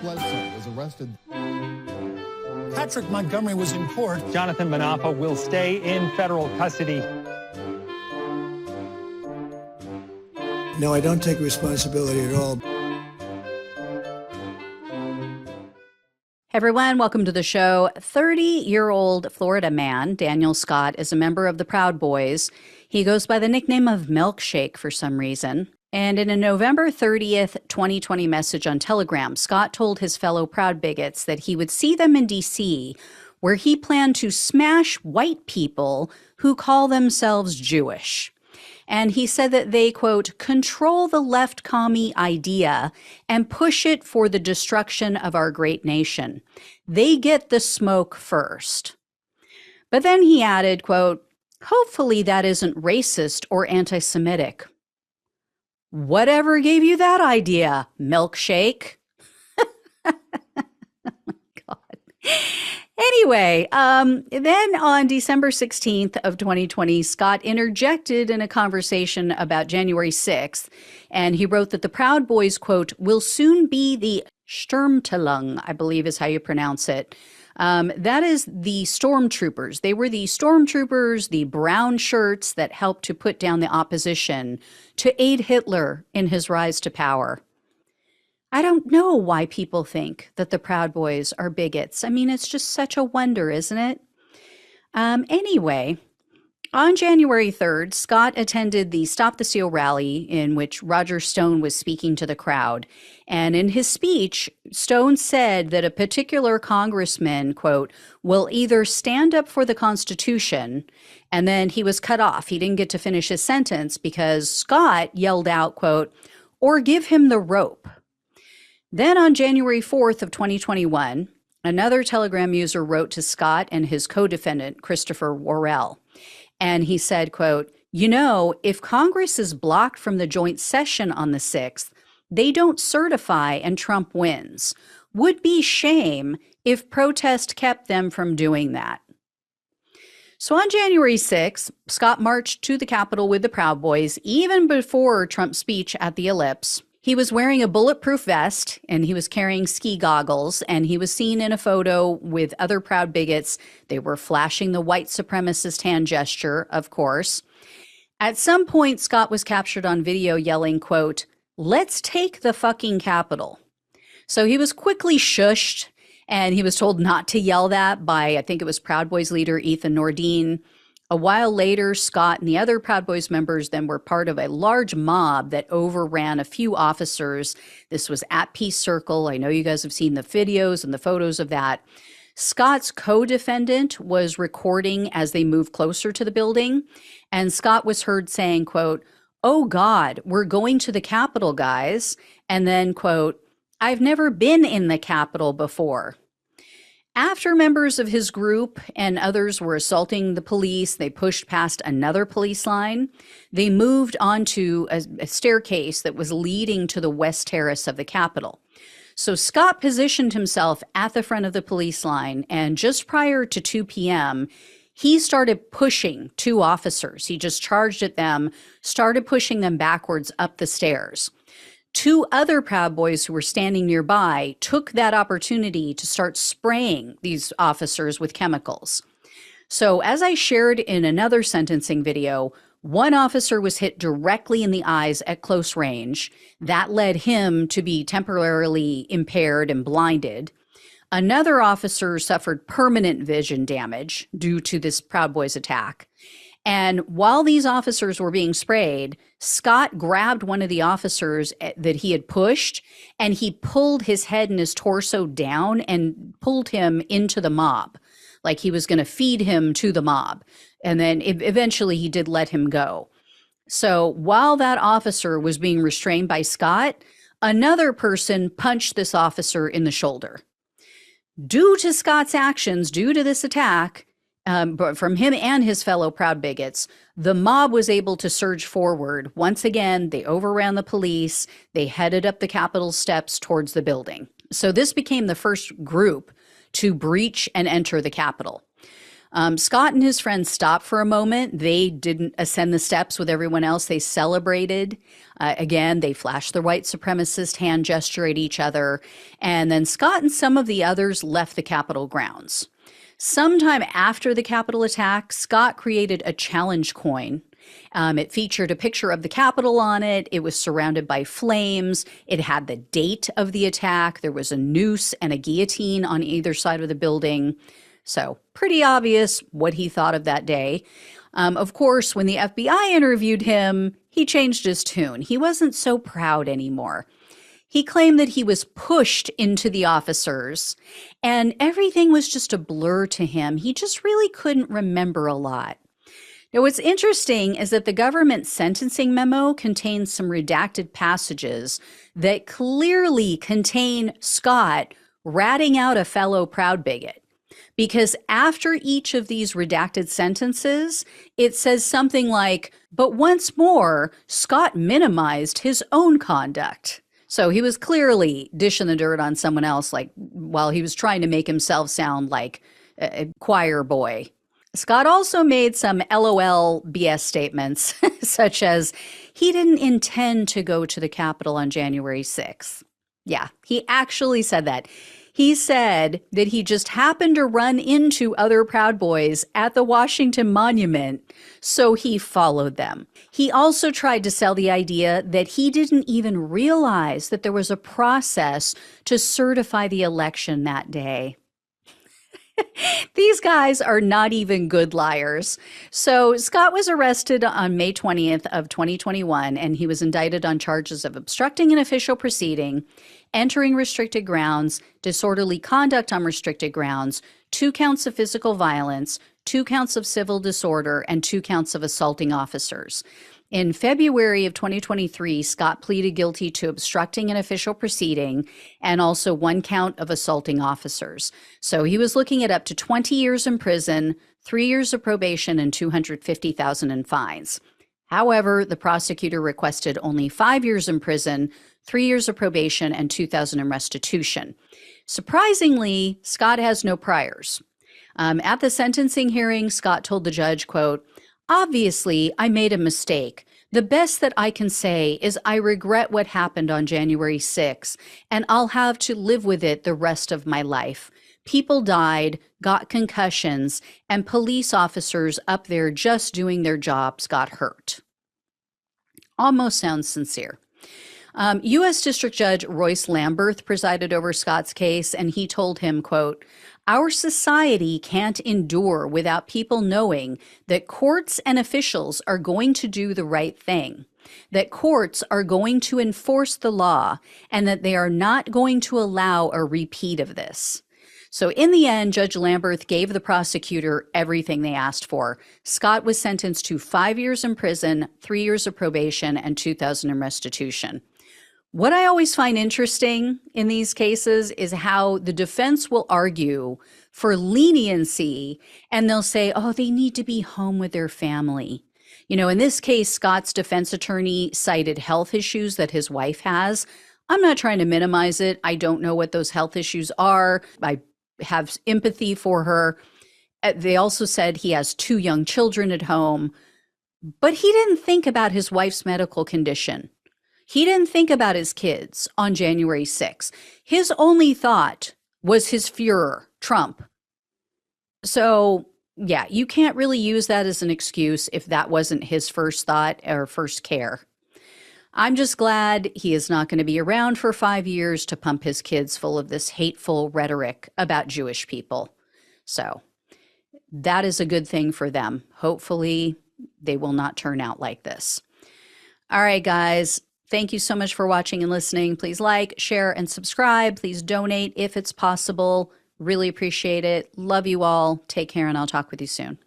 Bledsoe was arrested. Patrick Montgomery was in court. Jonathan Manapa will stay in federal custody. No, I don't take responsibility at all. Hey everyone, welcome to the show. 30-year-old Florida man, Daniel Scott, is a member of the Proud Boys. He goes by the nickname of Milkshake for some reason. And in a November 30th, 2020 message on Telegram, Scott told his fellow Proud bigots that he would see them in D.C., where he planned to smash white people who call themselves Jewish. And he said that they, quote, control the left commie idea and push it for the destruction of our great nation. They get the smoke first. But then he added, quote, hopefully that isn't racist or anti-Semitic. Whatever gave you that idea, Milkshake? God. Anyway, then on December 16th of 2020, Scott interjected in a conversation about January 6th, and he wrote that the Proud Boys, quote, will soon be the Sturmtelung, I believe is how you pronounce it. That is the stormtroopers. They were the stormtroopers, the brown shirts that helped to put down the opposition to aid Hitler in his rise to power. I don't know why people think that the Proud Boys are bigots. I mean, it's just such a wonder, isn't it? Anyway, on January 3rd, Scott attended the Stop the Steal rally in which Roger Stone was speaking to the crowd. And in his speech, Stone said that a particular congressman, quote, will either stand up for the Constitution, and then he was cut off. He didn't get to finish his sentence because Scott yelled out, quote, or give him the rope. Then on January 4th of 2021, another Telegram user wrote to Scott and his co-defendant, Christopher Worrell. And he said, quote, you know, if Congress is blocked from the joint session on the 6th, they don't certify and Trump wins. Would be shame if protest kept them from doing that. So on January 6th, Scott marched to the Capitol with the Proud Boys, even before Trump's speech at the Ellipse. He was wearing a bulletproof vest and he was carrying ski goggles, and he was seen in a photo with other Proud bigots. They were flashing the white supremacist hand gesture, of course. At some point, Scott was captured on video yelling, quote, let's take the fucking Capitol. So he was quickly shushed and he was told not to yell that by, I think it was Proud Boys leader Ethan Nordine. A while later, Scott and the other Proud Boys members then were part of a large mob that overran a few officers. This was at Peace Circle. I know you guys have seen the videos and the photos of that. Scott's co-defendant was recording as they moved closer to the building, and Scott was heard saying, quote, oh God, we're going to the Capitol, guys. And then, quote, I've never been in the Capitol before. After members of his group and others were assaulting the police, they pushed past another police line. They moved onto a staircase that was leading to the west terrace of the Capitol. So Scott positioned himself at the front of the police line, and just prior to 2 p.m., he started pushing two officers. He just charged at them, started pushing them backwards up the stairs. Two other Proud Boys who were standing nearby took that opportunity to start spraying these officers with chemicals. So as I shared in another sentencing video, one officer was hit directly in the eyes at close range. That led him to be temporarily impaired and blinded. Another officer suffered permanent vision damage due to this Proud Boys attack. And while these officers were being sprayed, Scott grabbed one of the officers that he had pushed, and he pulled his head and his torso down and pulled him into the mob, like he was going to feed him to the mob. And then eventually he did let him go. So while that officer was being restrained by Scott, another person punched this officer in the shoulder. Due to Scott's actions, due to this attack, from him and his fellow Proud bigots, the mob was able to surge forward. Once again, they overran the police. They headed up the Capitol steps towards the building. So this became the first group to breach and enter the Capitol. Scott and his friends stopped for a moment. They didn't ascend the steps with everyone else. They celebrated. Again, they flashed their white supremacist hand gesture at each other. And then Scott and some of the others left the Capitol grounds. Sometime after the Capitol attack, Scott created a challenge coin. It featured a picture of the Capitol on it. It was surrounded by flames. It had the date of the attack. There was a noose and a guillotine on either side of the building. So pretty obvious what he thought of that day. Of course, when the FBI interviewed him, he changed his tune. He wasn't so proud anymore. He claimed that he was pushed into the officers and everything was just a blur to him. He just really couldn't remember a lot. Now, what's interesting is that the government sentencing memo contains some redacted passages that clearly contain Scott ratting out a fellow Proud bigot. Because after each of these redacted sentences, it says something like, but once more, Scott minimized his own conduct. So he was clearly dishing the dirt on someone else, like while he was trying to make himself sound like a choir boy. Scott also made some LOL BS statements, such as he didn't intend to go to the Capitol on January 6th. Yeah, he actually said that. He said that he just happened to run into other Proud Boys at the Washington Monument, so he followed them. He also tried to sell the idea that he didn't even realize that there was a process to certify the election that day. These guys are not even good liars. So Scott was arrested on May 20th of 2021, and he was indicted on charges of obstructing an official proceeding, entering restricted grounds, disorderly conduct on restricted grounds, 2 counts of physical violence, 2 counts of civil disorder, and 2 counts of assaulting officers. In February of 2023, Scott pleaded guilty to obstructing an official proceeding and also 1 count of assaulting officers. So he was looking at up to 20 years in prison, 3 years of probation, and $250,000 in fines. However, the prosecutor requested only 5 years in prison, 3 years of probation, and $2,000 in restitution. Surprisingly, Scott has no priors. At the sentencing hearing, Scott told the judge, quote, "Obviously, I made a mistake. The best that I can say is I regret what happened on January 6th, and I'll have to live with it the rest of my life. People died, got concussions, and police officers up there just doing their jobs got hurt." Almost sounds sincere. U.S. District Judge Royce Lamberth presided over Scott's case, and he told him, quote, "Our society can't endure without people knowing that courts and officials are going to do the right thing, that courts are going to enforce the law, and that they are not going to allow a repeat of this." So in the end, Judge Lamberth gave the prosecutor everything they asked for. Scott was sentenced to 5 years in prison, 3 years of probation, and $2,000 in restitution. What I always find interesting in these cases is how the defense will argue for leniency, and they'll say, oh, they need to be home with their family. You know, in this case, Scott's defense attorney cited health issues that his wife has. I'm not trying to minimize it. I don't know what those health issues are. I have empathy for her. They also said he has 2 young children at home, but he didn't think about his wife's medical condition. He didn't think about his kids on January 6th. His only thought was his Führer, Trump. So, yeah, you can't really use that as an excuse if that wasn't his first thought or first care. I'm just glad he is not going to be around for 5 years to pump his kids full of this hateful rhetoric about Jewish people. So that is a good thing for them. Hopefully they will not turn out like this. All right, guys. Thank you so much for watching and listening. Please like, share, and subscribe. Please donate if it's possible. Really appreciate it. Love you all. Take care, and I'll talk with you soon.